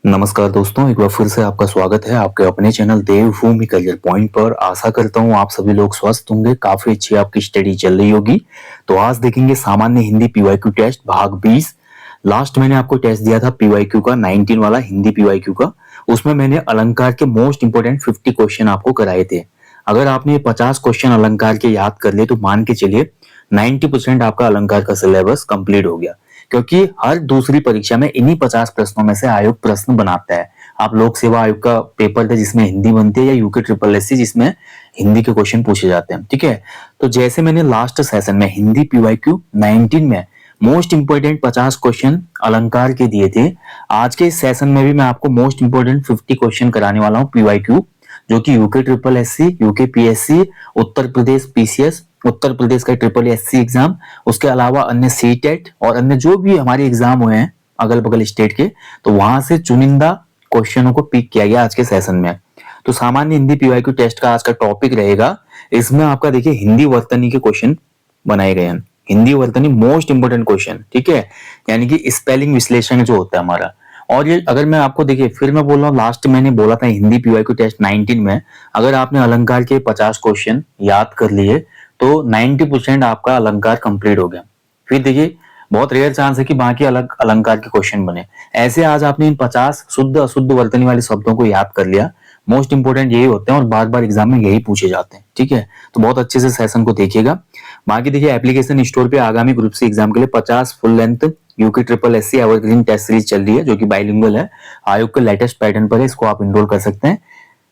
नमस्कार दोस्तों, एक बार फिर से आपका स्वागत है आपके अपने चैनल देवभूमि करियर पॉइंट पर। आशा करता हूँ आप सभी लोग स्वस्थ होंगे, काफी अच्छी आपकी स्टडी चल रही होगी। तो आज देखेंगे सामान्य हिंदी पीवाईक्यू टेस्ट भाग 20। लास्ट मैंने आपको टेस्ट दिया था पीवाईक्यू का 19 वाला हिंदी पीवाईक्यू का। उसमें मैंने अलंकार के मोस्ट इंपोर्टेंट 50 क्वेश्चन आपको कराए थे। अगर आपने 50 क्वेश्चन अलंकार के याद कर लिए तो मान के चलिए 90% आपका अलंकार का सिलेबस कंप्लीट हो गया, क्योंकि हर दूसरी परीक्षा में इन्हीं 50 प्रश्नों में से आयोग प्रश्न बनाता है। आप लोक सेवा आयोग का पेपर था जिसमें हिंदी बनती है, या यूके ट्रिपल एससी जिसमें हिंदी के क्वेश्चन पूछे जाते हैं। ठीक है, तो जैसे मैंने लास्ट सेशन में हिंदी पीवाईक्यू 19 में मोस्ट इंपोर्टेंट 50 क्वेश्चन अलंकार के दिए थे, आज के इस सेशन में भी मैं आपको मोस्ट इंपोर्टेंट 50 क्वेश्चन कराने वाला हूँ पीवाईक्यू, जो कि UK triple SC, UK PSC, Uttar Pradesh PCS, Uttar Pradesh का ट्रिपल एससी एग्जाम, उसके अलावा अन्य सीटेट और अन्य जो भी हमारे एग्जाम हुए हैं अगल बगल स्टेट के, तो वहां से चुनिंदा क्वेश्चनों को पिक किया गया आज के सेशन में। तो सामान्य हिंदी पीवाईक्यू टेस्ट का आज का टॉपिक रहेगा, इसमें आपका देखिए हिंदी वर्तनी के क्वेश्चन बनाए गए हैं। हिंदी वर्तनी मोस्ट इंपोर्टेंट क्वेश्चन, ठीक है, यानी कि स्पेलिंग विश्लेषण जो होता है हमारा। और ये अगर मैं आपको देखिए फिर मैं बोल रहा हूँ, लास्ट मैंने बोला था हिंदी पीवाईक्यू टेस्ट 19 में अगर आपने अलंकार के 50 क्वेश्चन याद कर लिए तो 90% आपका अलंकार कंप्लीट हो गया। फिर देखिए बहुत रेयर चांस है कि बाकी अलग अलंकार के क्वेश्चन बने। ऐसे आज आपने इन 50 शुद्ध अशुद्ध वर्तनी वाले शब्दों को याद कर लिया। मोस्ट इंपोर्टेंट यही होते हैं और बार बार एग्जाम में यही पूछे जाते हैं। ठीक है, तो बहुत अच्छे से सेशन को देखिएगा। बाकी देखिए एप्लीकेशन स्टोर पे आगामी ग्रुप सी एग्जाम के लिए 50 full length UK triple SC evergreen test series चल रही है, जो कि बाइलिंगुअल है, आयोग के लेटेस्ट पैटर्न पर है। इसको आप इनरोल कर सकते हैं,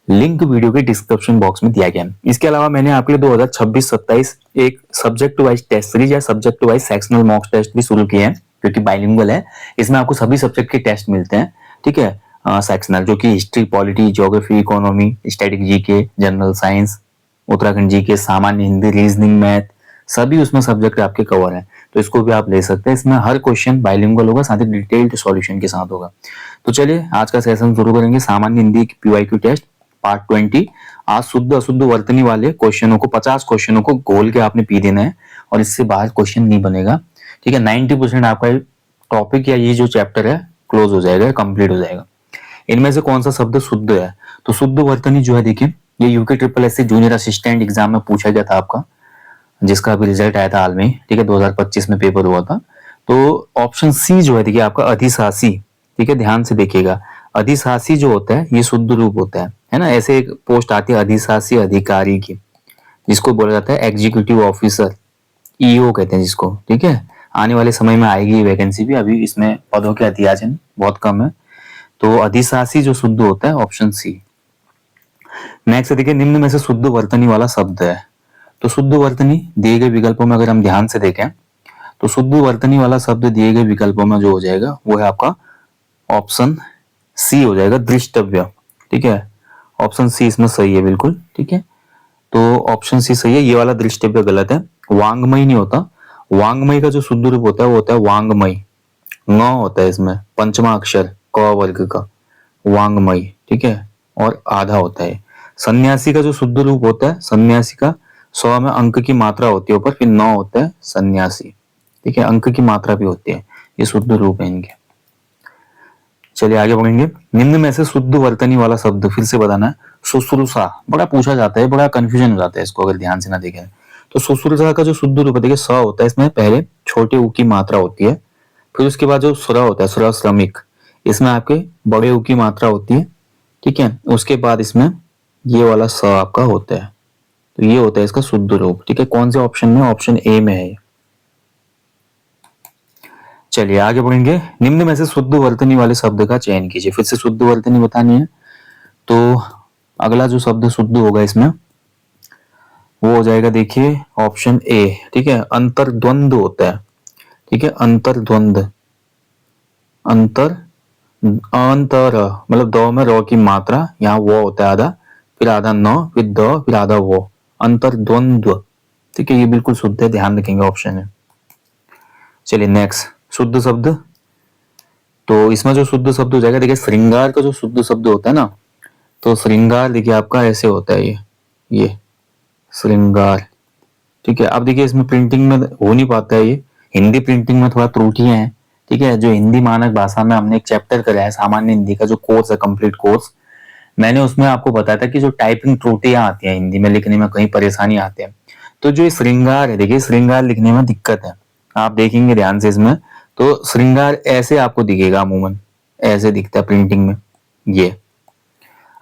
लिंक वीडियो के डिस्क्रिप्शन बॉक्स में दिया गया है। इसके अलावा मैंने आपके लिए 2026-27 एक सब्जेक्ट वाइज टेस्ट सीरीज या subject wise sectional mock test भी शुरू किए हैं, क्योंकि बाइलिंगुअल है। इसमें आपको सभी सब्जेक्ट के टेस्ट मिलते हैं। ठीक है, सेक्शनल जो कि history, polity, geography, economy, static GK, general science, Uttarakhand GK, सामान्य हिंदी, रीजनिंग, मैथ, सभी उसमें सब्जेक्ट आपके कवर है। तो इसको भी आप ले सकते हैं। इसमें हर क्वेश्चन बाइलिंगुअल होगा, साथ ही डिटेल्ड सॉल्यूशन के साथ होगा। तो चलिए आज का सेशन शुरू करेंगे। सामान्य हिंदी पीवाईक्यू टेस्ट पार्ट 20। आज शुद्ध अशुद्ध वर्तनी वाले क्वेश्चनों को 50 क्वेश्चनों को गोल के आपने पी देना है और इससे बाहर क्वेश्चन नहीं बनेगा। ठीक है, 90% आपका टॉपिक या ये जो चैप्टर है क्लोज हो जाएगा, कंप्लीट हो जाएगा। इनमें से कौन सा शब्द शुद्ध है? तो शुद्ध वर्तनी जो है देखिए, ये UK triple SC junior assistant exam में पूछा गया था आपका, जिसका अभी रिजल्ट आया था हाल में। ठीक है, 2025 में पेपर हुआ था। तो ऑप्शन सी जो है देखिए आपका अधिशासी। ठीक है, ध्यान से देखिएगा, अधिशासी जो होता है ये शुद्ध रूप होता है ना। ऐसे एक पोस्ट आती है अधिशासी अधिकारी की, जिसको बोला जाता है एग्जीक्यूटिव ऑफिसर, ईओ कहते हैं जिसको। ठीक है, आने वाले समय में आएगी ये वैकेंसी भी, अभी इसमें पदों के अतियाचन बहुत कम है। तो अधिशासी जो शुद्ध होता है ऑप्शन सी। नेक्स्ट देखिए, निम्न में से शुद्ध वर्तनी वाला शब्द है। तो शुद्ध वर्तनी दिए गए विकल्पों में अगर हम ध्यान से देखें तो शुद्ध वर्तनी वाला शब्द दिए गए विकल्पों में जो हो जाएगा वो है आपका ऑप्शन सी हो जाएगा, दृष्टव्य। ठीक है, ऑप्शन सी इसमें सही है बिल्कुल। ठीक है, तो ऑप्शन सी सही है, ये वाला दृष्टव्य गलत है। वांग्मय नहीं होता। वांग्मय का जो शुद्ध रूप होता है वो होता है वांग्मय, न होता है इसमें पंचमा अक्षर क वर्ग का, वांग्मय। ठीक है, और आधा होता है। सन्यासी का जो शुद्ध रूप होता है, सन्यासी का 100 में अंक की मात्रा होती है ऊपर, फिर 9 होता है सन्यासी। ठीक है, अंक की मात्रा भी होती है। ये शुद्ध रूप है इनके। चलिए आगे बढ़ेंगे। निम्न में से शुद्ध वर्तनी वाला शब्द फिर से बताना है। शुश्रूषा बड़ा पूछा जाता है, बड़ा कंफ्यूजन हो जाता है इसको अगर ध्यान से ना देखें तो। शुश्रूषा का जो शुद्ध रूप है देखिए, स होता है इसमें, पहले छोटे ऊ की मात्रा होती है, फिर उसके बाद जो स्र होता है, स्र श्रमिक, इसमें आपके बड़े ऊ की मात्रा होती है। ठीक है, उसके बाद इसमें ये वाला स आपका होता है। तो ये होता है इसका शुद्ध रूप। ठीक है, कौन से ऑप्शन में? ऑप्शन ए में है। चलिए आगे बढ़ेंगे। निम्न में से शुद्ध वर्तनी वाले शब्द का चयन कीजिए। फिर से शुद्ध वर्तनी बतानी है, तो अगला जो शब्द शुद्ध होगा इसमें वो हो जाएगा देखिए ऑप्शन ए। ठीक है, अंतर्द्वंद होता है। ठीक है, अंतर्द्वंद, अंतर, अंतर मतलब दो में रो की मात्रा, यहाँ वो होता है आधा, फिर आधा न, फिर द, फिर आधा वो, अंतर्द्वंद्व। ठीक है, ये बिल्कुल शुद्ध है, ध्यान रखेंगे ऑप्शन है। चलिए नेक्स्ट शुद्ध शब्द। तो इसमें जो शुद्ध शब्द हो जाएगा देखिए, श्रृंगार का जो शुद्ध शब्द होता है ना, तो श्रृंगार देखिए आपका ऐसे होता है, ये श्रृंगार। ठीक है, अब देखिए इसमें प्रिंटिंग में हो नहीं पाता है, ये हिंदी प्रिंटिंग में थोड़ा त्रुटियां हैं, ठीक है, जो हिंदी मानक भाषा में हमने एक चैप्टर करा है सामान्य हिंदी का, जो कोर्स है कंप्लीट कोर्स, मैंने उसमें आपको बताया था कि जो टाइपिंग त्रुटियां आती हैं हिंदी में लिखने में, कहीं परेशानी आती है, तो जो ये श्रृंगार है, देखिए श्रृंगार लिखने में दिक्कत है, आप देखेंगे ध्यान से इसमें, तो श्रृंगार ऐसे आपको दिखेगा, अमूमन ऐसे दिखता है प्रिंटिंग में ये।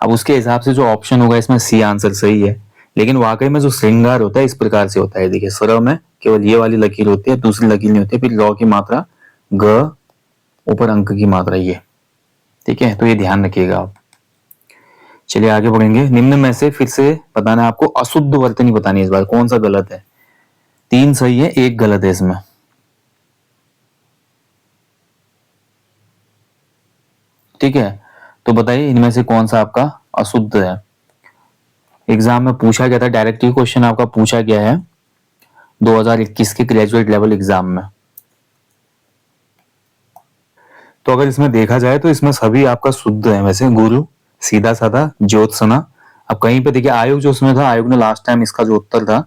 अब उसके हिसाब से जो ऑप्शन होगा इसमें सी आंसर सही है, लेकिन वाकई में जो श्रृंगार होता है इस प्रकार से होता है, देखिए स्वर में केवल ये वाली लकीर होती है, दूसरी लकीर नहीं होती, फिर लौ की मात्रा ग, ऊपर अंक की मात्रा ये, ठीक है, तो ये ध्यान रखिएगा आप। चलिए आगे बढ़ेंगे। निम्न में से फिर से बताना है आपको, अशुद्ध वर्तनी बतानी है इस बार, कौन सा गलत है। 3 सही है, 1 गलत है इसमें। ठीक है, तो बताइए इनमें से कौन सा आपका अशुद्ध है। एग्जाम में पूछा गया था, डायरेक्ट ही क्वेश्चन आपका पूछा गया है 2021 के ग्रेजुएट लेवल एग्जाम में। तो अगर इसमें देखा जाए तो इसमें सभी आपका शुद्ध है वैसे, गुरु, सीधा साधा, ज्योत्सना। अब कहीं पे देखिए आयोग जो उसमें था, आयोग ने लास्ट टाइम इसका जो उत्तर था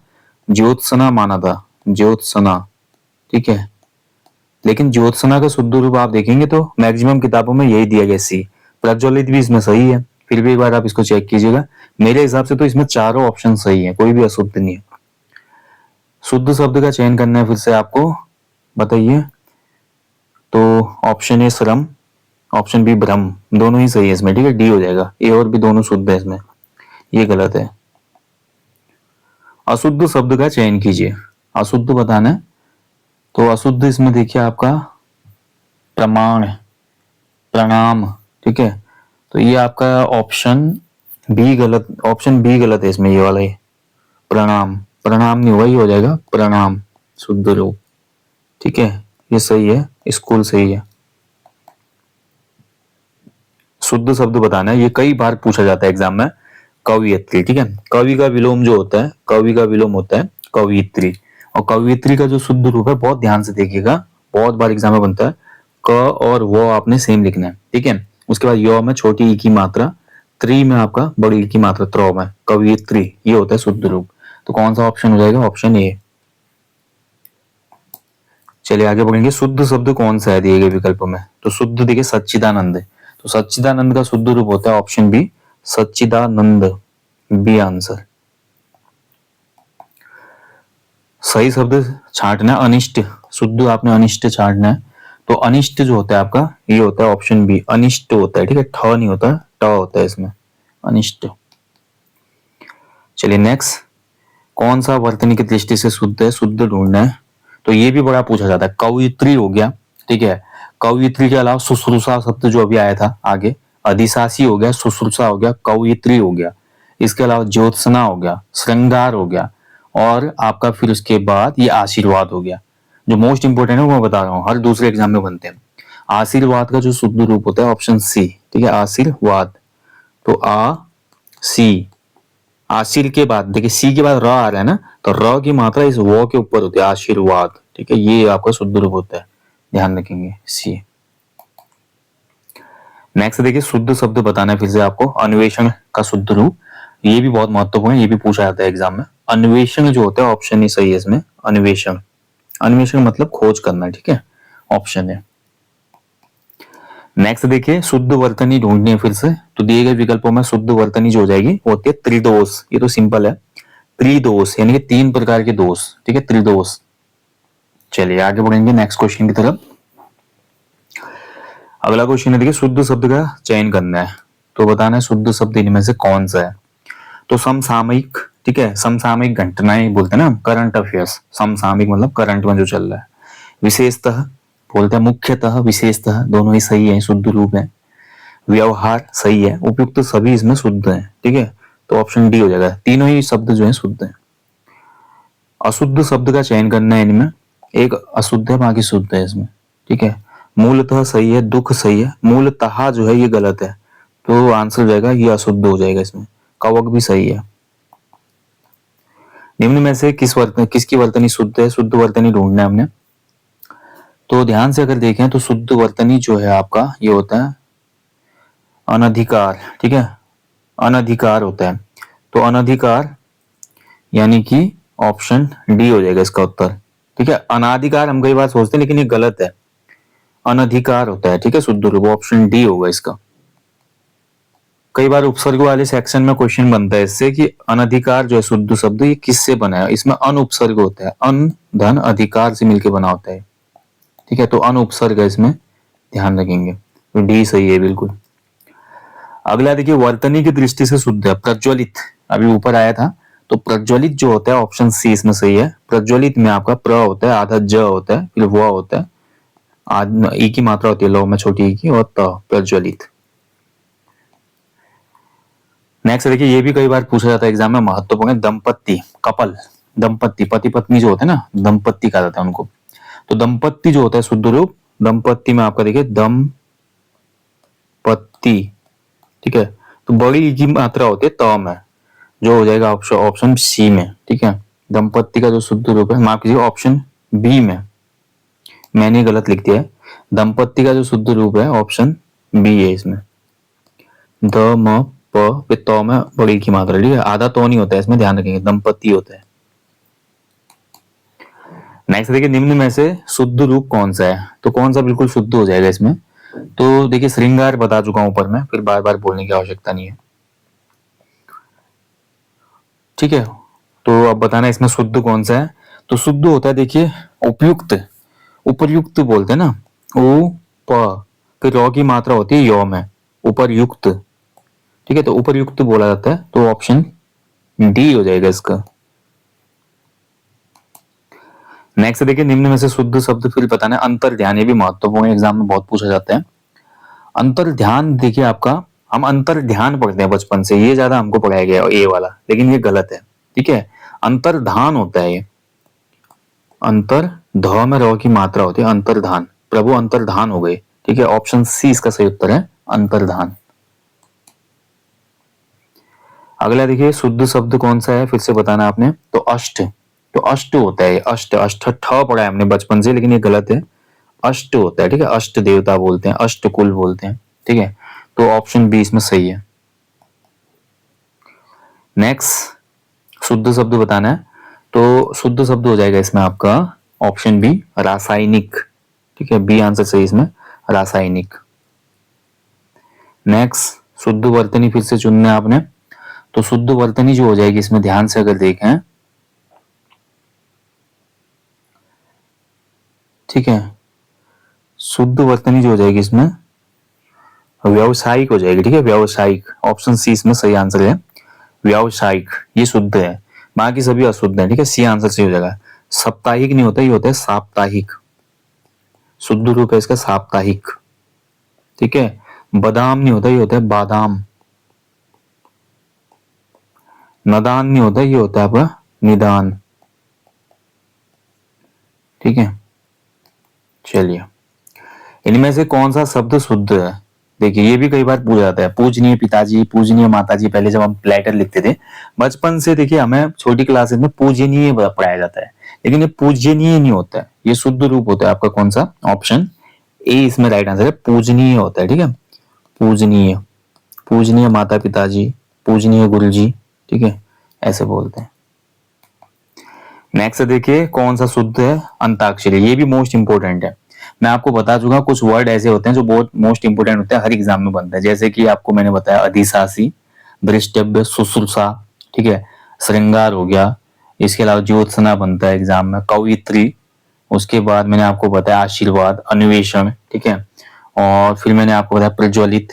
ज्योत्सना माना था, ज्योत्सना, ठीक है, लेकिन ज्योत्सना का शुद्ध रूप आप देखेंगे तो मैक्सिमम किताबों में यही दिया गया सी। प्रज्वलित भी इसमें सही है, फिर भी एक बार आप इसको चेक कीजिएगा। मेरे हिसाब से तो इसमें चारों ऑप्शन सही है, कोई भी अशुद्ध नहीं है। शुद्ध शब्द का चयन करना है फिर से आपको, बताइए। तो ऑप्शन ए श्रम, ऑप्शन बी भ्रम, दोनों ही सही है इसमें, ठीक है, डी हो जाएगा। ए और बी दोनों शुद्ध है इसमें, ये गलत है। अशुद्ध शब्द का चयन कीजिए, अशुद्ध बताना है, तो अशुद्ध इसमें देखिए आपका प्रमाण, प्रणाम, ठीक है, तो ये आपका ऑप्शन बी गलत, ऑप्शन बी गलत है इसमें, ये वाला ही प्रणाम, प्रणाम नहीं हुआ, ये हो जाएगा प्रणाम शुद्ध रूप, ठीक है, ये सही है, स्कूल सही है। शुद्ध शब्द बताना है, ये कई बार पूछा जाता है एग्जाम में। कवियत्री, ठीक है, कवि का विलोम जो होता है, कवि का विलोम होता है कवियत्री, और कवियत्री का जो शुद्ध रूप है, बहुत ध्यान से देखिएगा, बहुत बार एग्जाम में बनता है, क और वो आपने सेम लिखना है, ठीक है। उसके बाद य में छोटी ई की मात्रा, त्री में आपका बड़ी ई की मात्रा, त्र में कवियत्री, ये होता है शुद्ध रूप। तो कौन सा ऑप्शन हो जाएगा, ऑप्शन ए। चलिए आगे बढ़ेंगे। शुद्ध शब्द कौन सा है दिए गए विकल्पों में, तो शुद्ध देखिए सच्चिदानंद है, तो सच्चिदानंद का शुद्ध रूप होता है ऑप्शन बी, सच्चिदानंद, बी आंसर। सही शब्द छांटना, अनिष्ट, शुद्ध आपने अनिष्ट छांटना है, तो अनिष्ट जो होता है आपका, ये होता है ऑप्शन बी, अनिष्ट होता है, ठीक है, ठ नहीं होता, ट होता है इसमें, अनिष्ट। चलिए नेक्स्ट, कौन सा वर्तनी की दृष्टि से शुद्ध है, शुद्ध ढूंढना है, तो ये भी बड़ा पूछा जाता है। कवियत्री हो गया, ठीक है, कवियत्री के अलावा शुश्रूषा शब्द जो अभी आया था आगे, अधिशासी हो गया, शुश्रूषा हो गया, कवियत्री हो गया, इसके अलावा ज्योत्सना हो गया, श्रृंगार हो गया, और आपका फिर उसके बाद ये आशीर्वाद हो गया। जो मोस्ट इंपोर्टेंट है वो मैं बता रहा हूँ, हर दूसरे एग्जाम में बनते हैं। आशीर्वाद का जो शुद्ध रूप होता है ऑप्शन सी, ठीक है, आशीर्वाद, तो आ सी, आशीर के बाद देखिए सी के बाद र आ रहा है ना, तो र की मात्रा इस वो के ऊपर होती है, आशीर्वाद, ठीक है, ये आपका शुद्ध रूप होता है, ध्यान रखेंगे सी। नेक्स्ट देखिए, शुद्ध शब्द बताना है फिर से आपको, अन्वेषण का शुद्ध रूप, ये भी बहुत महत्वपूर्ण है, ये भी पूछा जाता है एग्जाम में। अन्वेषण जो होता है ऑप्शन ही सही है इसमें, अन्वेषण, अन्वेषण मतलब खोज करना, ठीक है, ऑप्शन है। नेक्स्ट देखिए, शुद्ध वर्तनी ढूंढनी है फिर से, तो दिए गए विकल्पों में शुद्ध वर्तनी जो हो जाएगी वो होती है त्रिदोष, ये तो सिंपल है, त्रिदोष यानी कि 3 प्रकार के दोष, ठीक है, त्रिदोष। चलिए आगे बढ़ेंगे नेक्स्ट क्वेश्चन की तरफ। अगला क्वेश्चन है, देखिए शुद्ध शब्द का चयन करना है, तो बताना है शुद्ध शब्द इनमें से कौन सा है। तो समसामयिक, ठीक है, समसामयिक घटनाएं बोलते हैं ना, करंट अफेयर्स, समसामयिक मतलब करंट में जो चल रहा है। विशेषतः बोलते हैं, मुख्यतः, विशेषतः, दोनों ही सही है, शुद्ध रूप है। व्यवहार सही है, उपयुक्त सभी इसमें शुद्ध है, ठीक है, तो ऑप्शन डी हो जाएगा, तीनों ही शब्द जो है शुद्ध है। अशुद्ध शब्द का चयन करना है इनमें, एक अशुद्ध है बाकी शुद्ध है इसमें, ठीक है। मूलतः सही है, दुख सही है, मूलतः जो है ये गलत है, तो आंसर हो जाएगा ये अशुद्ध हो जाएगा इसमें। कवक भी सही है। निम्न में से किसकी वर्तनी शुद्ध है, शुद्ध वर्तनी ढूंढना है हमने, तो ध्यान से अगर देखें तो शुद्ध वर्तनी जो है आपका ये होता है अनधिकार, ठीक है, अनधिकार होता है, तो अनधिकार यानी कि ऑप्शन डी हो जाएगा इसका उत्तर, ठीक है। अनाधिकार हम कई बार सोचते हैं लेकिन ये गलत है, अनधिकार होता है, ठीक है, शुद्ध रूप ऑप्शन डी होगा इसका। कई बार उपसर्ग वाले सेक्शन में क्वेश्चन बनता है इससे कि अनधिकार जो है शुद्ध शब्द ये किससे बना है, इसमें अन उपसर्ग होता है, अन धन अधिकार से मिलके बना होता है, ठीक है, तो अन उपसर्ग है इसमें, ध्यान रखेंगे, तो डी सही है बिल्कुल। अगला देखिए वर्तनी की दृष्टि से शुद्ध है प्रज्वलित, अभी ऊपर आया था, तो प्रज्वलित जो होता है ऑप्शन सी इसमें सही है। प्रज्वलित में आपका प्र होता है, आधा ज होता है, फिर व होता है, आज ई की मात्रा होती है लौ में छोटी ई की, और त, प्रज्वलित। नेक्स्ट देखिए ये भी कई बार पूछा जाता है एग्जाम में, महत्वपूर्ण है दंपत्ति, कपल, दंपत्ति, पति पत्नी जो होते हैं ना, दंपत्ति कहा जाता है उनको। तो दंपत्ति जो होता है शुद्ध रूप, दंपत्ति में आपका देखिए दंपत्ति, ठीक है, तो बड़ी ई की मात्रा होती है त में, जो हो जाएगा ऑप्शन सी में, ठीक है। दंपत्ति का जो शुद्ध रूप है, माफ कीजिए ऑप्शन बी में, मैंने गलत लिख दिया है, दंपत्ति का जो शुद्ध रूप है ऑप्शन बी है इसमें, द म प पे तो में बड़ी की मात्रा, ठीक है, आधा तो नहीं होता है इसमें, ध्यान रखेंगे, दंपत्ति होता है। नेक्स्ट देखिए निम्न में से शुद्ध रूप कौन सा है, तो कौन सा बिल्कुल शुद्ध हो जाएगा इसमें, तो देखिए श्रृंगार बता चुका हूं ऊपर में, फिर बार बार बोलने की आवश्यकता नहीं है, ठीक है। तो अब बताना इसमें शुद्ध कौन सा है, तो शुद्ध होता है देखिए उपयुक्त, उपरयुक्त बोलते हैं ना, उ प, फिर रॉ की मात्रा होती है यो में, उपरयुक्त, ठीक है, तो उपरयुक्त बोला जाता है, तो ऑप्शन डी हो जाएगा इसका। नेक्स्ट देखिए निम्न में से शुद्ध शब्द फिर बताना है अंतर ध्यान, ये भी महत्वपूर्ण एग्जाम में बहुत पूछा जाता है। अंतर ध्यान देखिए आपका, हम अंतर ध्यान पढ़ते हैं बचपन से, ये ज्यादा हमको पढ़ाया गया ए वाला, लेकिन ये गलत है, ठीक है, अंतर्धान होता है ये, अंतर ध में र की मात्रा होती है, अंतर्धान, प्रभु अंतर्धान हो गए, ठीक है, ऑप्शन सी इसका सही उत्तर है, अंतर्धान। अगला देखिए शुद्ध शब्द कौन सा है फिर से बताना आपने, तो अष्ट, तो अष्ट होता है, अष्ट, अष्ट ठ पढ़ा है हमने बचपन से, लेकिन ये गलत है, अष्ट होता है, ठीक है, अष्ट देवता बोलते हैं, अष्ट कुल बोलते हैं, ठीक है, तो ऑप्शन बी इसमें सही है। नेक्स्ट शुद्ध शब्द बताना है, तो शुद्ध शब्द हो जाएगा इसमें आपका ऑप्शन बी रासायनिक, ठीक है, बी आंसर सही इसमें, रासायनिक। नेक्स्ट शुद्ध वर्तनी फिर से चुनना है आपने, तो शुद्ध वर्तनी जो हो जाएगी इसमें, ध्यान से अगर देखें, ठीक है, शुद्ध वर्तनी जो हो जाएगी इसमें व्यावसायिक हो जाएगी, ठीक है, व्यावसायिक, ऑप्शन सी इसमें सही आंसर है, व्यावसायिक, ये शुद्ध है, बाकी सभी अशुद्ध है, ठीक है, सी आंसर सही हो जाएगा। साप्ताहिक नहीं होता, ये होता है साप्ताहिक, शुद्ध रूप है इसका साप्ताहिक, ठीक है। बादाम नहीं होता, ये होता है बादाम। नदान नहीं होता, ये होता है आपका निदान, ठीक है। चलिए इनमें से कौन सा शब्द शुद्ध है, देखिए ये भी कई बार पूछा जाता है, पूजनीय पिताजी, पूजनीय माताजी, पहले जब हम लेटर लिखते थे बचपन से, देखिए हमें छोटी क्लासेस में पूजनीय पढ़ाया जाता है, लेकिन ये पूजनीय नहीं होता है, ये शुद्ध रूप होता है आपका कौन सा, ऑप्शन ए इसमें राइट आंसर है, पूजनीय होता है, ठीक है, पूजनीय, पूजनीय माता पिताजी, पूजनीय गुरु जी, ठीक है, ऐसे बोलते हैं। नेक्स्ट देखिए कौन सा शुद्ध है, अंताक्षरी, ये भी मोस्ट इंपोर्टेंट है, मैं आपको बता चुका, कुछ वर्ड ऐसे होते हैं जो बहुत मोस्ट इंपोर्टेंट होते हैं, हर एग्जाम में बनता है, जैसे कि आपको मैंने बताया अधिशासी, दृष्टव्य, शुश्रूषा, ठीक है, श्रृंगार हो गया, इसके अलावा ज्योत्सना बनता है एग्जाम में, कवित्री, उसके बाद मैंने आपको बताया आशीर्वाद, अन्वेषण, ठीक है, और फिर मैंने आपको बताया प्रज्वलित,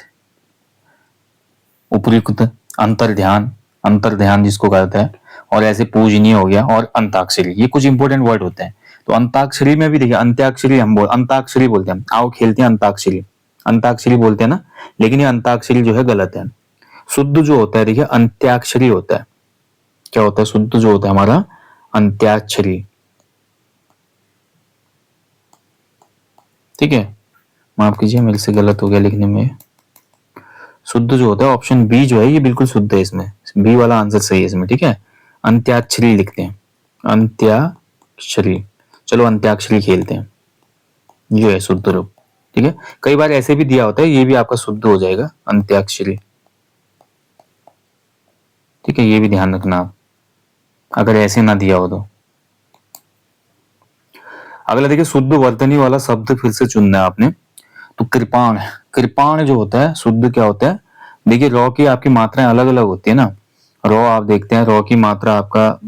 उपयुक्त, अंतर्ध्यान, अंतर्ध्यान जिसको कहते हैं, और ऐसे पूजनीय हो गया, और अंताक्षरी, ये कुछ इंपोर्टेंट वर्ड होते हैं। तो अंताक्षरी में भी देखिए, अंत्याक्षरी हम अंताक्षरी बोलते हैं, आओ खेलते हैं अंताक्षरी, अंताक्षरी बोलते हैं ना, लेकिन ये अंताक्षरी जो है गलत है, शुद्ध जो होता है देखिए अंत्याक्षरी होता है, क्या होता है, शुद्ध जो होता है हमारा अंत्याक्षरी, ठीक है, माफ कीजिए मेरे से गलत हो गया लिखने में, शुद्ध जो होता है ऑप्शन बी जो है ये बिल्कुल शुद्ध है, इसमें बी वाला आंसर सही है इसमें, ठीक है, अंत्याक्षरी लिखते हैं, अंत्याक्षरी, चलो अंत्याक्षरी खेलते हैं, ये है शुद्ध रूप, ठीक है, कई बार ऐसे भी दिया होता है, ये भी आपका शुद्ध हो जाएगा अंत्याक्षरी, ठीक है, ये भी ध्यान रखना आप, अगर ऐसे ना दिया हो तो। अगला देखिए शुद्ध वर्तनी वाला शब्द फिर से चुनना है आपने, तो कृपाण, कृपाण जो होता है शुद्ध क्या होता है? देखिए रॉ की आपकी मात्राएं अलग अलग होती है ना। रॉ आप देखते हैं, रॉ की मात्रा आपका,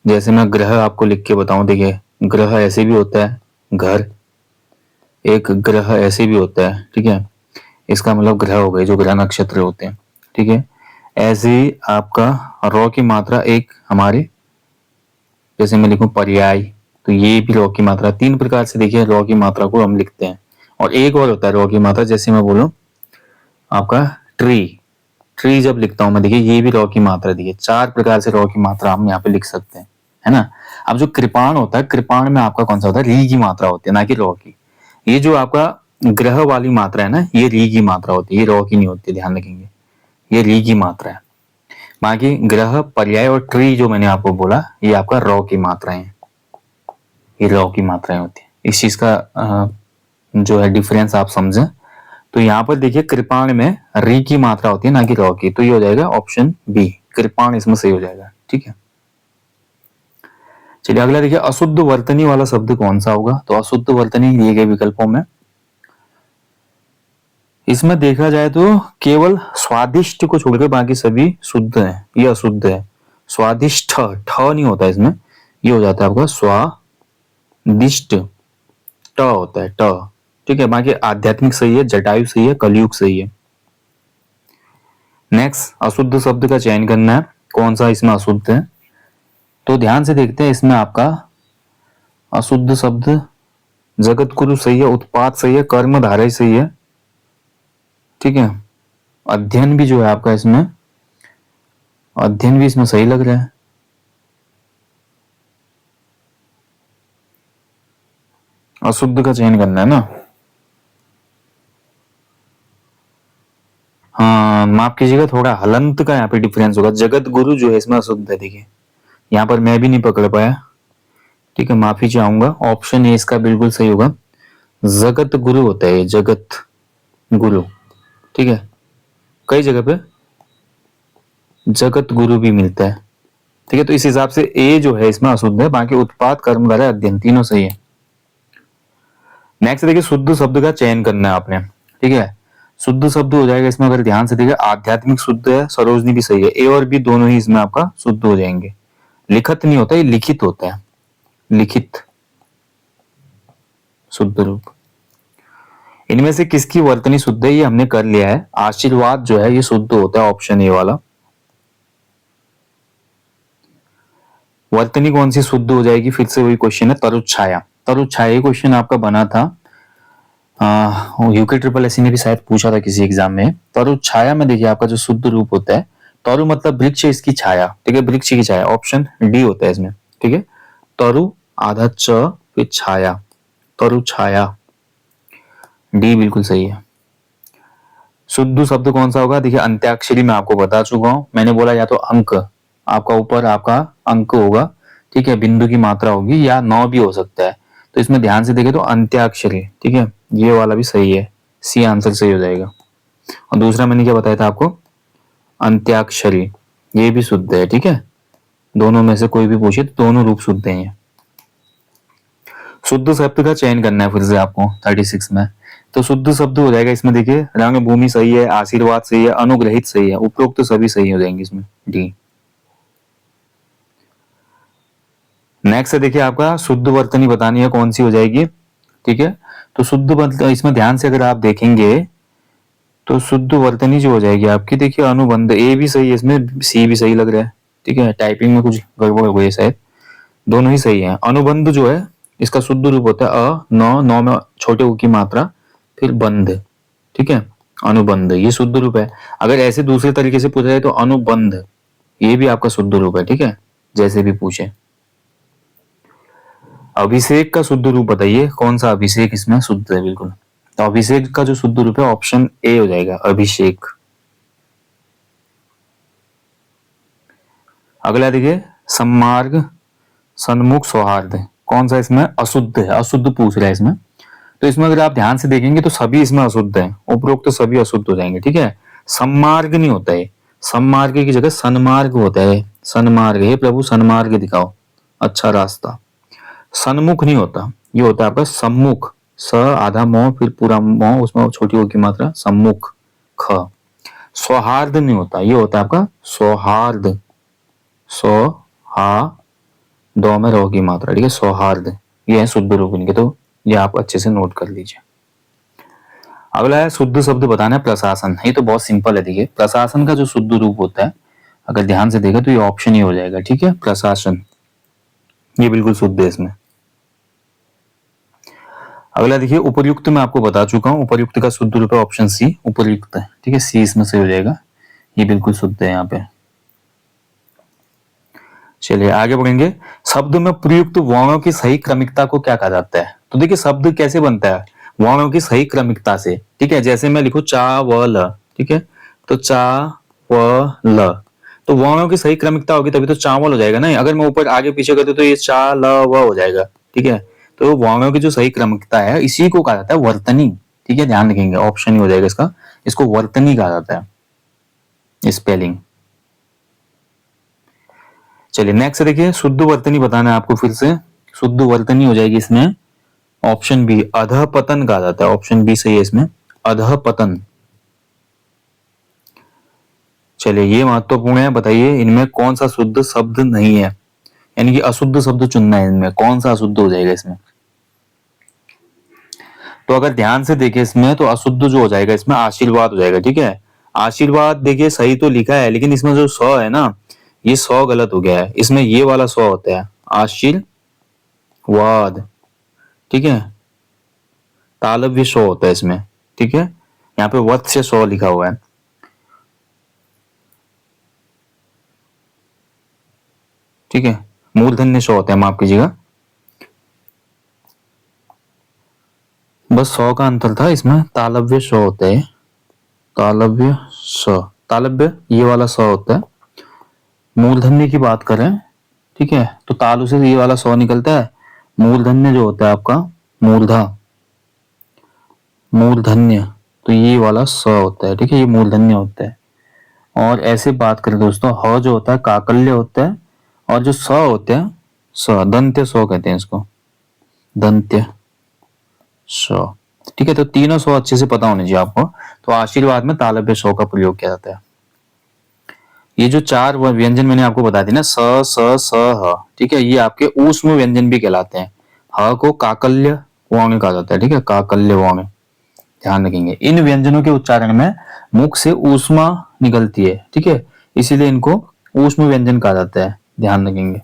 जैसे मैं ग्रह आपको लिख के बताऊं, देखिए ग्रह ऐसे भी होता है, घर, एक ग्रह ऐसे भी होता है, ठीक है, इसका मतलब ग्रह हो गए जो ग्रह नक्षत्र होते हैं, ठीक है। ऐसे ही आपका रॉ की मात्रा एक हमारे, जैसे मैं लिखूं पर्याय, तो ये भी रॉ की मात्रा, तीन प्रकार से देखिए रॉ की मात्रा को हम लिखते हैं। और एक और होता है रॉ की मात्रा, जैसे मैं बोलूं आपका ट्री, ट्री जब लिखता हूं मैं, देखिए ये भी रॉ की मात्रा, देखिए चार प्रकार से रॉ की मात्रा हम यहाँ पे लिख सकते हैं, है ना। अब जो कृपाण होता है, कृपाण में आपका कौन सा होता है? री की मात्रा होती है, ना कि रॉ की। ये जो आपका ग्रह वाली मात्रा है ना, ये री की मात्रा होती है, ये रॉ की नहीं होती, ध्यान रखेंगे, ये री की मात्रा है। बाकी ग्रह, पर्याय और ट्री जो मैंने आपको बोला, ये आपका रॉ की मात्राएं हैं, ये रॉ की मात्राएं होती है। इस चीज का जो है डिफरेंस आप समझें। तो यहाँ पर देखिए कृपाण में री की मात्रा होती है, ना कि रॉ की, तो ये हो जाएगा ऑप्शन बी, कृपाण इसमें सही हो जाएगा, ठीक है। चलिए अगला देखिए, अशुद्ध वर्तनी वाला शब्द कौन सा होगा? तो अशुद्ध वर्तनी दिए गए विकल्पों में, इसमें देखा जाए तो केवल स्वादिष्ट को छोड़कर बाकी सभी शुद्ध है, ये अशुद्ध है। स्वादिष्ट ठ नहीं होता इसमें, ये हो जाता है आपका स्वादिष्ट, ट होता है ट, ठीक है। बाकी आध्यात्मिक सही है, जटायु सही है, कलयुग सही है। नेक्स्ट, अशुद्ध शब्द का चयन करना है, कौन सा इसमें अशुद्ध है। तो ध्यान से देखते हैं, इसमें आपका अशुद्ध शब्द जगत गुरु सही है, उत्पात सही है, कर्मधारय सही है, ठीक है। अध्ययन भी जो है आपका इसमें, अध्ययन भी इसमें सही लग रहा है। अशुद्ध का चयन करना है ना। हाँ माफ कीजिएगा, थोड़ा हलंत का यहाँ पे डिफरेंस होगा, जगत गुरु जो है इसमें अशुद्ध है, देखिए यहाँ पर मैं भी नहीं पकड़ पाया, ठीक है, माफी चाहूंगा। ऑप्शन ए इसका बिल्कुल सही होगा, जगत गुरु होता है, जगत गुरु, ठीक है। कई जगह पे जगत गुरु भी मिलता है, ठीक है। तो इस हिसाब से ए जो है इसमें अशुद्ध है, बाकी उत्पाद, कर्मधारय, अध्ययन तीनों सही है। नेक्स्ट देखिए, शुद्ध शब्द का चयन करना है आपने, ठीक है। शुद्ध शब्द हो जाएगा इसमें, अगर ध्यान से देखिए, आध्यात्मिक शुद्ध है, सरोजनी भी सही है, ए और बी दोनों ही इसमें आपका शुद्ध हो जाएंगे। लिखत नहीं होता, ये लिखित होता है, लिखित शुद्ध रूप। इनमें से किसकी वर्तनी शुद्ध है, ये हमने कर लिया है। आशीर्वाद जो है ये शुद्ध होता है, ऑप्शन ए वाला। वर्तनी कौन सी शुद्ध हो जाएगी? फिर से वही क्वेश्चन है, तरुच्छाया, तरुच्छाया क्वेश्चन आपका बना था, यूके ट्रिपल एस ने भी शायद पूछा था किसी एग्जाम में। तरुच्छाया में देखिए आपका जो शुद्ध रूप होता है, तरु मतलब वृक्ष, इसकी छाया, ठीक है, वृक्ष की छाया, ऑप्शन डी होता है इसमें, ठीक है। तरु आधा च फिर छाया, तरु छाया, डी बिल्कुल सही है। शुद्ध शब्द कौन सा होगा? देखिए अंत्याक्षरी में आपको बता चुका हूं, मैंने बोला या तो अंक आपका ऊपर आपका अंक होगा, ठीक है, बिंदु की मात्रा होगी, या 9 भी हो सकता है। तो इसमें ध्यान से देखें तो अंत्याक्षरी, ठीक है, ये वाला भी सही है, सी आंसर सही हो जाएगा। और दूसरा मैंने क्या बताया था आपको? अंत्याक्षरी, ये भी शुद्ध है, ठीक है। दोनों में से कोई भी पूछे तो दोनों रूप शुद्ध हैं। शुद्ध शब्द का चयन करना है फिर से आपको 36 में। तो शुद्ध शब्द हो जाएगा इसमें, देखिए रंग भूमि सही है, आशीर्वाद सही है, अनुग्रहित सही है, उपरोक्त तो सभी सही हो जाएंगे इसमें, डी। नेक्स्ट देखिए आपका शुद्ध वर्तनी बतानी है, कौन सी हो जाएगी, ठीक है। तो शुद्ध इसमें ध्यान से अगर आप देखेंगे तो शुद्ध वर्तनी जो हो जाएगी आपकी, देखिए अनुबंध, ए भी सही है इसमें, सी भी सही लग रहा है, ठीक है। टाइपिंग में कुछ गड़बड़ हो गई है शायद, दोनों ही सही है। अनुबंध जो है इसका शुद्ध रूप होता है नौ में छोटे ऊ की मात्रा, फिर बंध, ठीक है, अनुबंध, ये शुद्ध रूप है। अगर ऐसे दूसरे तरीके से पूछा जाए तो अनुबंध, ये भी आपका शुद्ध रूप है, ठीक है, जैसे भी पूछे। अभिषेक का शुद्ध रूप बताइए, कौन सा अभिषेक इसमें शुद्ध है? बिल्कुल, तो अभिषेक का जो शुद्ध रूप है ऑप्शन ए हो जाएगा, अभिषेक। अगला देखिए, सम्मार्ग, सन्मुख, सौहार्द, कौन सा इसमें अशुद्ध है? अशुद्ध पूछ रहा है इसमें। तो इसमें अगर आप ध्यान से देखेंगे तो सभी इसमें अशुद्ध है, उपरोक्त तो सभी अशुद्ध हो जाएंगे, ठीक है। सम्मार्ग नहीं होता है, सम्मार्ग की जगह सन्मार्ग होता है, सन्मार्ग, हे प्रभु सन्मार्ग दिखाओ, अच्छा रास्ता। सन्मुख नहीं होता, ये होता है आपका सम्मुख, स आधा मो फिर पूरा मो, उसमें छोटी ओ की मात्रा, सम्मुख ख। सौहार्द नहीं होता, ये होता है आपका सौहार्द, सौ हा दो में रो की मात्रा, ठीक है, सौहार्द, ये है शुद्ध रूप इनके, तो ये आप अच्छे से नोट कर लीजिए। अगला है शुद्ध शब्द बताना है प्रशासन। ये तो बहुत सिंपल है, देखिए प्रशासन का जो शुद्ध रूप होता है, अगर ध्यान से देखें तो ये ऑप्शन ही हो जाएगा, ठीक है, प्रशासन, ये बिल्कुल शुद्ध है इसमें। अगला देखिए उपर्युक्त, मैं आपको बता चुका हूं, उपर्युक्त का शुद्ध रूप है ऑप्शन सी, उपर्युक्त, ठीक है, सी इसमें से हो जाएगा, ये बिल्कुल शुद्ध है यहाँ पे। चलिए आगे बढ़ेंगे। शब्द में प्रयुक्त वर्णों की सही क्रमिकता को क्या कहा जाता है? तो देखिए शब्द कैसे बनता है, वर्णों की सही क्रमिकता से, ठीक है, जैसे मैं लिखूं चावल, ठीक है, तो चावल, तो वर्णों की सही क्रमिकता होगी तभी तो चावल हो जाएगा ना। अगर मैं ऊपर आगे पीछे कर दूं तो ये चा ल व हो जाएगा, ठीक है। तो वर्णों की जो सही क्रमिकता है इसी को कहा जाता है वर्तनी, ठीक है, ध्यान रखेंगे, ऑप्शन ही हो जाएगा इसका, इसको वर्तनी कहा जाता है, स्पेलिंग। चलिए नेक्स्ट देखिए, शुद्ध वर्तनी बताना है आपको फिर से, शुद्ध वर्तनी हो जाएगी इसमें ऑप्शन बी, अधःपतन कहा जाता है, ऑप्शन बी सही है इसमें, अधःपतन। चलिए ये महत्वपूर्ण है, बताइए इनमें कौन सा शुद्ध शब्द नहीं है, यानी कि अशुद्ध शब्द चुनना है, इनमें कौन सा अशुद्ध हो जाएगा इसमें। तो अगर ध्यान से देखें इसमें, तो अशुद्ध जो हो जाएगा इसमें आशीर्वाद हो जाएगा, ठीक है। आशीर्वाद देखिए सही तो लिखा है, लेकिन इसमें जो सौ है ना, ये सौ गलत हो गया है, इसमें ये वाला सौ होता है आशीर्वाद, ठीक है, तालव्य सौ होता है इसमें, ठीक है, यहाँ पे वत् से सौ लिखा हुआ है, ठीक है, मूर्धन्य सौ होता है, माफ कीजिएगा, बस सौ का अंतर था, इसमें तालव्य सौ होता है, तालव्य स, तालव्य ये वाला स होता है। मूर्धन्य की बात करें, ठीक है, तो तालु से ये वाला सौ निकलता है, मूर्धन्य जो होता है आपका मूर्धा, मूर्धन्य, तो ये वाला स होता है, ठीक है, ये मूर्धन्य होता है। और ऐसे बात करें दोस्तों, ह जो होता है काकल्य होता है, और जो स होता है स, दंत्य स कहते हैं इसको, दंत्य स, ठीक है। तो तीनों सौ अच्छे से पता होने चाहिए आपको। तो आशीर्वाद में तालव्य सौ का प्रयोग किया जाता है। ये जो चार व्यंजन मैंने आपको बता दी ना, स स स ह, ठीक है, ये आपके ऊष्म व्यंजन भी कहलाते हैं। ह को काकल्य वर्ण कहा जाता है, ठीक है, काकल्य वर्ण, ध्यान रखेंगे। इन व्यंजनों के उच्चारण में मुख से ऊष्मा निकलती है, ठीक है, इसीलिए इनको ऊष्म व्यंजन कहा जाता है, ध्यान रखेंगे।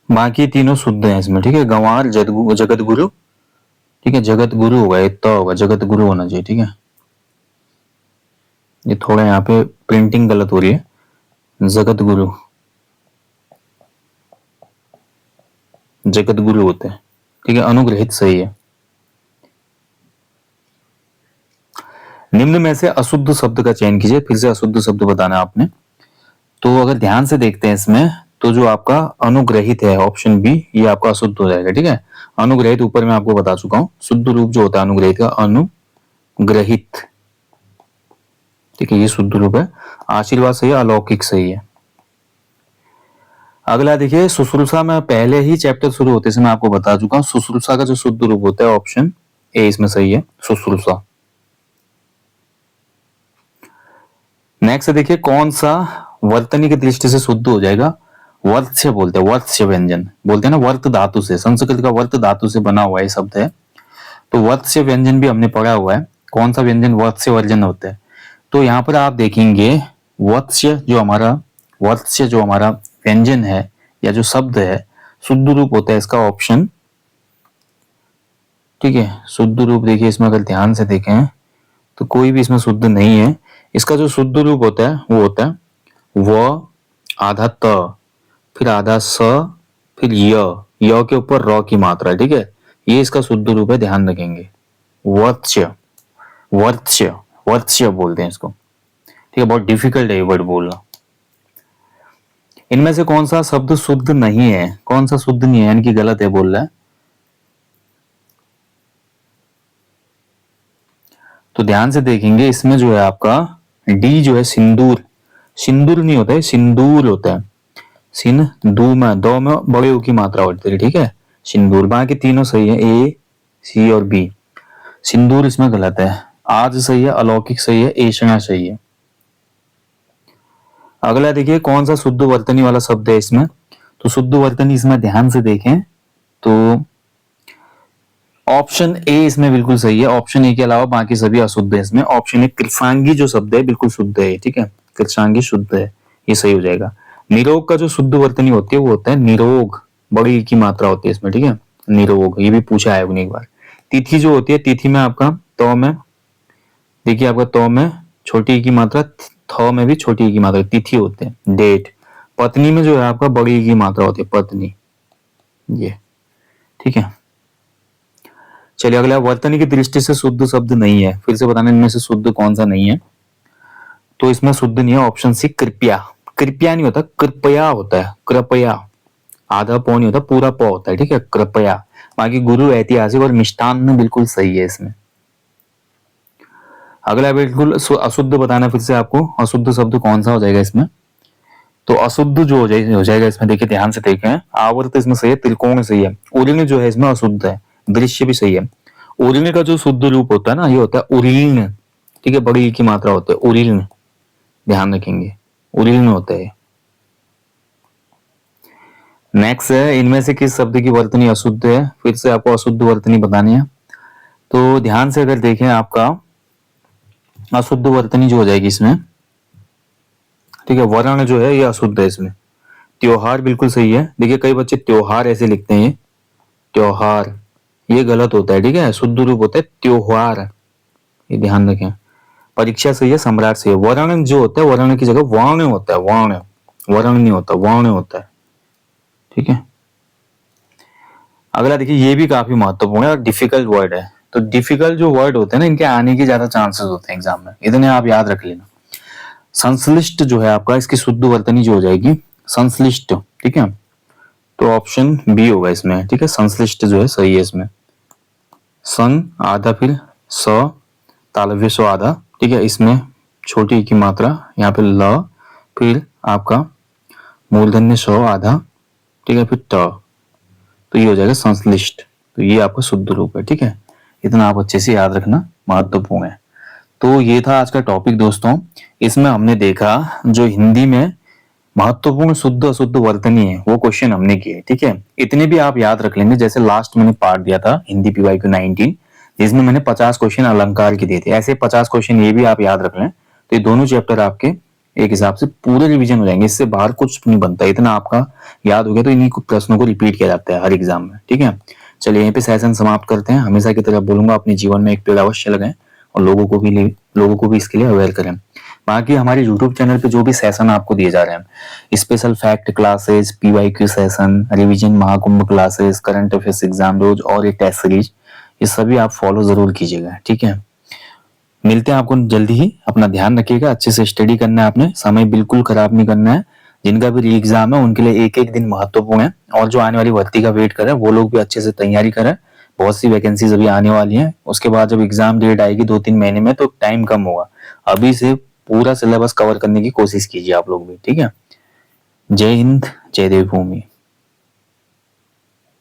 बाकी तीनों शुद्ध हैं इसमें, ठीक है, गंवार, जगत गुरु, ठीक है, जगत गुरु होगा, इतना होगा, जगत गुरु होना चाहिए, ठीक है। ये थोड़ा यहाँ पे प्रिंटिंग गलत हो रही है, जगत गुरु, जगत गुरु होते हैं, ठीक है, अनुग्रहित सही है। निम्न में से अशुद्ध शब्द का चयन कीजिए, फिर से अशुद्ध शब्द बताना है आपने। तो अगर ध्यान से देखते हैं इसमें, तो जो आपका अनुग्रहित है ऑप्शन बी, ये आपका अशुद्ध हो जाएगा, ठीक है। अनुग्रहित ऊपर मैं आपको बता चुका हूं, शुद्ध रूप जो होता है अनुग्रहित का, अनुग्रहित, ठीक है, ये शुद्ध रूप है। आशीर्वाद सही है, अलौकिक सही है। अगला देखिए शुश्रूषा, में पहले ही चैप्टर शुरू होते समय आपको बता चुका हूं, शुश्रूषा का जो शुद्ध रूप होता है ऑप्शन ए इसमें सही है, शुश्रूषा। नेक्स्ट देखिए कौन सा वर्तनी की दृष्टि से शुद्ध हो जाएगा, वर्त्स्य बोलते हैं, वर्त्स्य व्यंजन बोलते हैं ना, वर्त धातु से, संस्कृत का वर्त धातु से बना हुआ है शब्द है, तो वर्त्स्य व्यंजन भी हमने पढ़ा हुआ है। कौन सा व्यंजन वर्त्स्य वर्जन होता है, तो यहाँ पर आप देखेंगे वर्त्स्य जो हमारा व्यंजन है या जो शब्द है, शुद्ध रूप होता है इसका ऑप्शन, ठीक है, शुद्ध रूप देखिए इसमें अगर ध्यान से देखें तो कोई भी इसमें शुद्ध नहीं है। इसका जो शुद्ध रूप होता है वो होता है व आधा त, फिर आधा स, फिर य के ऊपर र की मात्रा, ठीक है, ये इसका शुद्ध रूप है, ध्यान रखेंगे। वर्त्स्य, वर्त्स्य, वर्त्स्य बोलते हैं इसको, ठीक है, बहुत डिफिकल्ट है ये वर्ड बोलना। इनमें से कौन सा शब्द शुद्ध नहीं है, कौन सा शुद्ध नहीं है यानी कि गलत है बोल रहा है, तो ध्यान से देखेंगे इसमें जो है आपका डी जो है सिंदूर, सिंदूर नहीं होता है, सिंदूर होता है, सिंधु में दो में बड़े ऊ की मात्रा होती है, ठीक है, सिंदूर। बाकी तीनों सही है, ए सी और बी। सिंदूर इसमें गलत है। आज सही है, अलौकिक सही है, ऐषणा सही है। अगला देखिए कौन सा शुद्ध वर्तनी वाला शब्द है इसमें। तो शुद्ध वर्तनी इसमें ध्यान से देखें तो ऑप्शन ए इसमें बिल्कुल सही है। ऑप्शन ए के अलावा बाकी सभी अशुद्ध है इसमें। ऑप्शन ए कृषांगी जो शब्द है बिल्कुल शुद्ध है, ठीक है, कृषांगी शुद्ध है, ये सही हो जाएगा। निरोग का जो शुद्ध वर्तनी होती है वो होता है निरोग, बड़ी ई की मात्रा होती है इसमें, ठीक है, निरोग, ये भी पूछा है एक बार। तिथि जो होती है, तिथि में आपका तो में देखिए, आपका तो में छोटी ई की मात्रा, थ में भी छोटी ई की मात्रा, तिथि होते हैं। डेट, पत्नी में जो है आपका बड़ी ई की मात्रा होती है, पत्नी, ये ठीक है। चलिए अगला, वर्तनी की दृष्टि से शुद्ध शब्द नहीं है, फिर से बताना इनमें से शुद्ध कौन सा नहीं है। तो इसमें शुद्ध नहीं है ऑप्शन सी कृपया। कृपया नहीं होता, कृपया होता है, कृपया, आधा पौ नहीं होता, पूरा पौ होता है, ठीक है, कृपया। बाकी गुरु, ऐतिहासिक और मिष्टान्न बिल्कुल सही है इसमें। अगला बिल्कुल अशुद्ध बताना फिर से आपको, अशुद्ध शब्द कौन सा हो जाएगा इसमें। तो अशुद्ध जो हो जाएगा इसमें, देखिए ध्यान से देखें, आवर्त इसमें सही है, त्रिकोण सही है, उरीण जो है इसमें अशुद्ध है, दृश्य भी सही है। उरीण का जो शुद्ध रूप होता है ना, ये होता है उरीण, ठीक है, बड़ी ई की मात्रा होती है, उरीण, ध्यान रखेंगे, उरीण होता है। नेक्स्ट है, इनमें से किस शब्द की वर्तनी अशुद्ध है, फिर से आपको अशुद्ध वर्तनी बतानी है। तो ध्यान से अगर देखें, आपका अशुद्ध वर्तनी जो हो जाएगी इसमें, ठीक है, वर्ण जो है ये अशुद्ध है इसमें। त्योहार बिल्कुल सही है। देखिए कई बच्चे त्योहार ऐसे लिखते हैं, त्योहार, ये गलत होता है, ठीक है, शुद्ध रूप होता है त्योहार, ये ध्यान रखें। परीक्षा सही है, सम्राट सही है। वर्ण जो होता है, वर्ण की जगह वर्ण होता है, वर्ण, वर्ण नहीं होता, वर्ण होता है, ठीक है। अगला देखिए, ये भी काफी महत्वपूर्ण है और डिफिकल्ट वर्ड है। तो डिफिकल्ट जो वर्ड होते हैं ना, इनके आने के ज्यादा चांसेस होते हैं एग्जाम में, इतने आप याद रख लेना। संश्लिष्ट जो है आपका, इसकी शुद्ध वर्तनी जो हो जाएगी संश्लिष्ट, ठीक है, तो ऑप्शन बी होगा इसमें, ठीक है, संश्लिष्ट जो है सही है इसमें। सन आधा, फिर स तालव्य सो आधा, ठीक है, इसमें छोटी ई की मात्रा, यहाँ पे ल, फिर आपका मूर्धन्य सो आधा, ठीक है, फिर त, तो ये हो जाएगा संश्लिष्ट। तो ये आपका शुद्ध रूप है, ठीक है, इतना आप अच्छे से याद रखना, महत्वपूर्ण है। तो ये था आज का टॉपिक दोस्तों। इसमें हमने देखा जो हिंदी में महत्वपूर्ण शुद्ध अशुद्ध वर्तनी है वो क्वेश्चन हमने किए, ठीक है। इतने भी आप याद रख लेंगे। जैसे लास्ट मैंने पार्ट दिया था हिंदी PYQ 19, जिसमें मैंने 50 क्वेश्चन अलंकार के दिए थे, ऐसे 50 क्वेश्चन ये भी आप याद रख लें। तो ये दोनों चैप्टर आपके एक हिसाब से पूरे रिवीजन हो जाएंगे, इससे बाहर कुछ नहीं बनता। इतना आपका याद हो गया तो इन्हीं प्रश्नों को रिपीट किया जाता है हर एग्जाम में, ठीक है। चलिए यहीं पे सेशन समाप्त करते हैं। हमेशा की तरह बोलूंगा, अपने जीवन में एक पेड़ अवश्य लगाएं और लोगों को भी इसके लिए अवेयर करें। बाकी हमारे YouTube चैनल पे जो भी सेशन आपको दिए जा रहे हैं, special fact classes, PYQ session, revision Mahakumbh classes, current affairs exam रोज और एक टेस्ट सीरीज, ये सभी आप फॉलो जरूर कीजिएगा, ठीक है। मिलते हैं आपको जल्दी ही। अपना ध्यान रखिएगा, अच्छे से स्टडी करना है आपने, समय बिल्कुल खराब नहीं करना है। जिनका भी री एग्जाम है उनके लिए एक एक दिन महत्वपूर्ण है, और जो आने वाली भर्ती का वेट करें वो लोग भी अच्छे से तैयारी करें। बहुत सी वैकेंसीज अभी आने वाली हैं, उसके बाद जब एग्जाम डेट आएगी 2-3 महीने में, तो टाइम कम होगा। अभी से पूरा सिलेबस कवर करने की कोशिश कीजिए आप लोग भी, ठीक है। जय हिंद, जय देवभूमि।